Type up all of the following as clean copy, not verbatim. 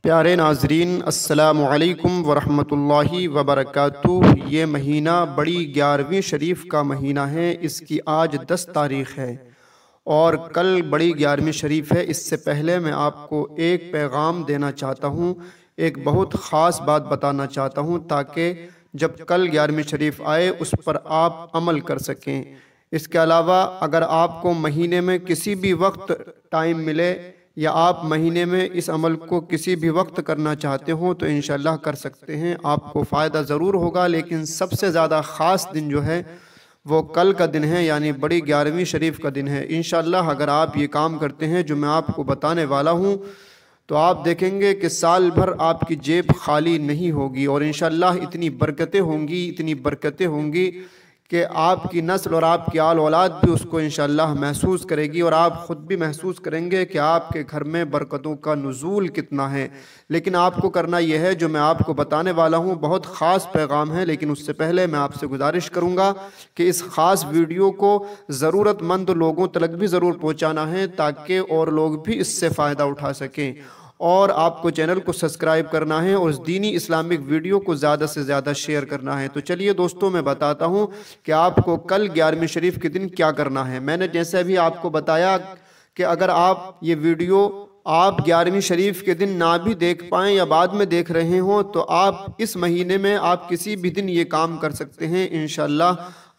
پیارے ناظرین، السلام علیکم ورحمۃ اللہ وبرکاتہ۔ یہ مہینہ بڑی 11ویں شریف کا مہینہ ہے۔ اس کی آج 10 تاریخ ہے اور کل بڑی 11ویں شریف ہے۔ اس سے پہلے میں آپ کو ایک پیغام دینا چاہتا ہوں، ایک بہت خاص بات بتانا چاہتا ہوں تاکہ جب کل 11ویں شریف آئے اس پر آپ عمل کر سکیں۔ اس کے علاوہ اگر آپ کو مہینے میں کسی بھی وقت ٹائم ملے یا آپ مہینے میں اس عمل کو کسی بھی وقت کرنا چاہتے ہوں تو انشاءاللہ کر سکتے ہیں، آپ کو فائدہ ضرور ہوگا۔ لیکن سب سے زیادہ خاص دن جو ہے وہ کل کا دن ہے، یعنی بڑی 11ویں شریف کا دن ہے۔ انشاءاللہ اگر آپ یہ کام کرتے ہیں جو میں آپ کو بتانے والا ہوں تو آپ دیکھیں گے کہ سال بھر آپ کی جیب خالی نہیں ہوگی اور انشاءاللہ اتنی برکتیں ہوں گی کہ آپ کی نسل اور آپ کی آل اولاد بھی اس کو انشاءاللہ محسوس کرے گی اور آپ خود بھی محسوس کریں گے کہ آپ کے گھر میں برکتوں کا نزول کتنا ہے۔ لیکن آپ کو کرنا یہ ہے جو میں آپ کو بتانے والا ہوں، بہت خاص پیغام ہے، لیکن اس سے پہلے میں آپ سے گزارش کروں گا کہ اس خاص ویڈیو کو ضرورت مند لوگوں تک بھی ضرور پہنچانا ہے تاکہ اور لوگ بھی اس سے فائدہ اٹھا سکیں، اور آپ کو چینل کو سبسکرائب کرنا ہے اور اس دینی اسلامک ویڈیو کو زیادہ سے زیادہ شیئر کرنا ہے۔ تو چلیے دوستوں، میں بتاتا ہوں کہ آپ کو کل 11ویں شریف کے دن کیا کرنا ہے۔ میں نے جیسے بھی آپ کو بتایا کہ اگر آپ یہ ویڈیو آپ 11ویں شریف کے دن نہ بھی دیکھ پائیں یا بعد میں دیکھ رہے ہوں تو آپ اس مہینے میں آپ کسی بھی دن یہ کام کر سکتے ہیں، انشاءاللہ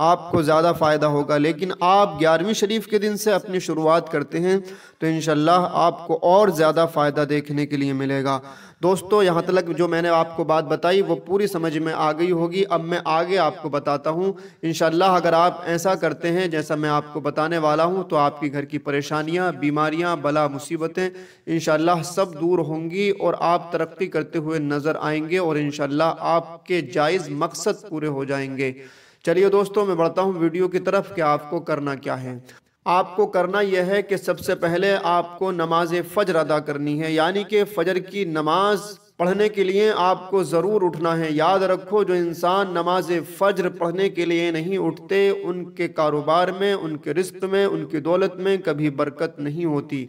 آپ کو زیادہ فائدہ ہوگا۔ لیکن آپ 11ویں شریف کے دن سے اپنی شروعات کرتے ہیں تو انشاءاللہ آپ کو اور زیادہ فائدہ دیکھنے کے لیے ملے گا۔ دوستو، یہاں تک جو میں نے آپ کو بات بتائی وہ پوری سمجھ میں آ گئی ہوگی۔ اب میں آگے آپ کو بتاتا ہوں۔ انشاءاللہ اگر آپ ایسا کرتے ہیں جیسا میں آپ کو بتانے والا ہوں تو آپ کی گھر کی پریشانیاں، بیماریاں، بلا مصیبتیں انشاءاللہ سب دور ہوں گی اور آپ ترقی کرتے ہوئے نظر آئیں گے اور انشاءاللہ آپ کے جائز مقصد پورے ہو جائیں گے۔ چلیے دوستو، میں بڑھتا ہوں ویڈیو کی طرف کہ آپ کو کرنا کیا ہے۔ آپ کو کرنا یہ ہے کہ سب سے پہلے آپ کو نماز فجر ادا کرنی ہے، یعنی کہ فجر کی نماز پڑھنے کے لیے آپ کو ضرور اٹھنا ہے۔ یاد رکھو، جو انسان نماز فجر پڑھنے کے لیے نہیں اٹھتے ان کے کاروبار میں، ان کے رزق میں، ان کی دولت میں کبھی برکت نہیں ہوتی،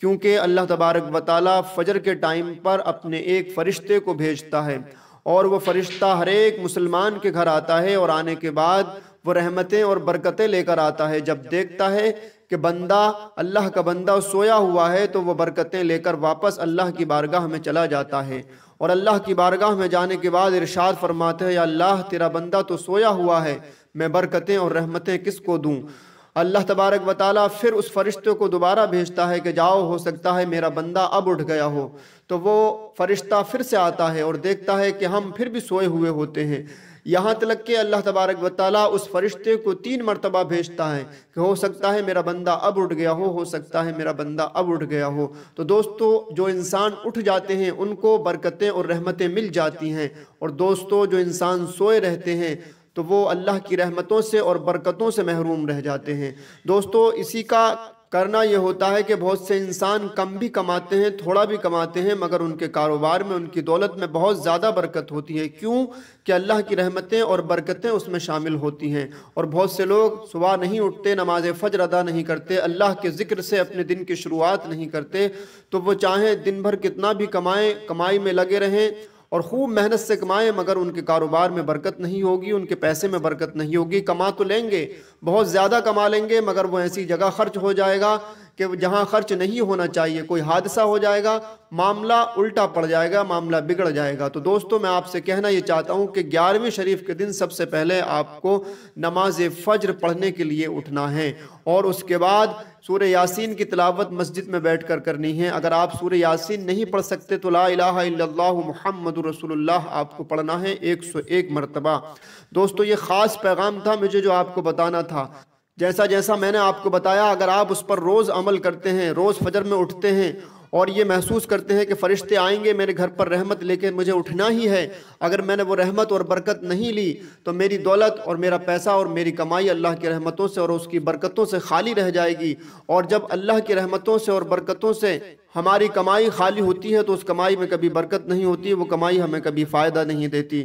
کیونکہ اللہ تبارک و تعالیٰ فجر کے ٹائم پر اپنے ایک فرشتے کو بھیجتا ہے اور وہ فرشتہ ہر ایک مسلمان کے گھر آتا ہے اور آنے کے بعد وہ رحمتیں اور برکتیں لے کر آتا ہے۔ جب دیکھتا ہے کہ بندہ، اللہ کا بندہ سویا ہوا ہے تو وہ برکتیں لے کر واپس اللہ کی بارگاہ میں چلا جاتا ہے، اور اللہ کی بارگاہ میں جانے کے بعد ارشاد فرماتے ہیں، یا اللہ تیرا بندہ تو سویا ہوا ہے، میں برکتیں اور رحمتیں کس کو دوں؟ اللہ تبارک و تعالیٰ پھر اس فرشتے کو دوبارہ بھیجتا ہے کہ جاؤ، ہو سکتا ہے میرا بندہ اب اٹھ گیا ہو۔ تو وہ فرشتہ پھر سے آتا ہے اور دیکھتا ہے کہ ہم پھر بھی سوئے ہوئے ہوتے ہیں، یہاں تک کہ اللہ تبارک و تعالیٰ اس فرشتے کو 3 مرتبہ بھیجتا ہے کہ ہو سکتا ہے میرا بندہ اب اٹھ گیا ہو سکتا ہے میرا بندہ اب اٹھ گیا ہو۔ تو دوستو، جو انسان اٹھ جاتے ہیں ان کو برکتیں اور رحمتیں مل جاتی ہیں، اور دوستو جو انسان سوئے رہتے ہیں تو وہ اللہ کی رحمتوں سے اور برکتوں سے محروم رہ جاتے ہیں۔ دوستو، اسی کا کرنا یہ ہوتا ہے کہ بہت سے انسان کم بھی کماتے ہیں، تھوڑا بھی کماتے ہیں، مگر ان کے کاروبار میں، ان کی دولت میں بہت زیادہ برکت ہوتی ہے۔ کیوں؟ کہ اللہ کی رحمتیں اور برکتیں اس میں شامل ہوتی ہیں۔ اور بہت سے لوگ صبح نہیں اٹھتے، نماز فجر ادا نہیں کرتے، اللہ کے ذکر سے اپنے دن کی شروعات نہیں کرتے، تو وہ چاہیں دن بھر کتنا بھی کمائیں، کمائی میں لگے رہیں اور خوب محنت سے کمائیں، مگر ان کے کاروبار میں برکت نہیں ہوگی، ان کے پیسے میں برکت نہیں ہوگی۔ کما تو لیں گے، بہت زیادہ کما لیں گے، مگر وہ ایسی جگہ خرچ ہو جائے گا کہ جہاں خرچ نہیں ہونا چاہیے، کوئی حادثہ ہو جائے گا، معاملہ الٹا پڑ جائے گا، معاملہ بگڑ جائے گا۔ تو دوستو، میں آپ سے کہنا یہ چاہتا ہوں کہ 11ویں شریف کے دن سب سے پہلے آپ کو نماز فجر پڑھنے کے لیے اٹھنا ہے، اور اس کے بعد سورہ یاسین کی تلاوت مسجد میں بیٹھ کر کرنی ہے۔ اگر آپ سورہ یاسین نہیں پڑھ سکتے تو لا الہ الا اللہ محمد رسول اللہ آپ کو پڑھنا ہے 101 مرتبہ۔ دوستو، یہ خاص پیغام تھا مجھے جو آپ کو بتانا تھا۔ جیسا میں نے آپ کو بتایا، اگر آپ اس پر روز عمل کرتے ہیں، روز فجر میں اٹھتے ہیں اور یہ محسوس کرتے ہیں کہ فرشتے آئیں گے میرے گھر پر رحمت لے کے، مجھے اٹھنا ہی ہے، اگر میں نے وہ رحمت اور برکت نہیں لی تو میری دولت اور میرا پیسہ اور میری کمائی اللہ کی رحمتوں سے اور اس کی برکتوں سے خالی رہ جائے گی، اور جب اللہ کی رحمتوں سے اور برکتوں سے ہماری کمائی خالی ہوتی ہے تو اس کمائی میں کبھی برکت نہیں ہوتی، وہ کمائی ہمیں کبھی فائدہ نہیں دیتی۔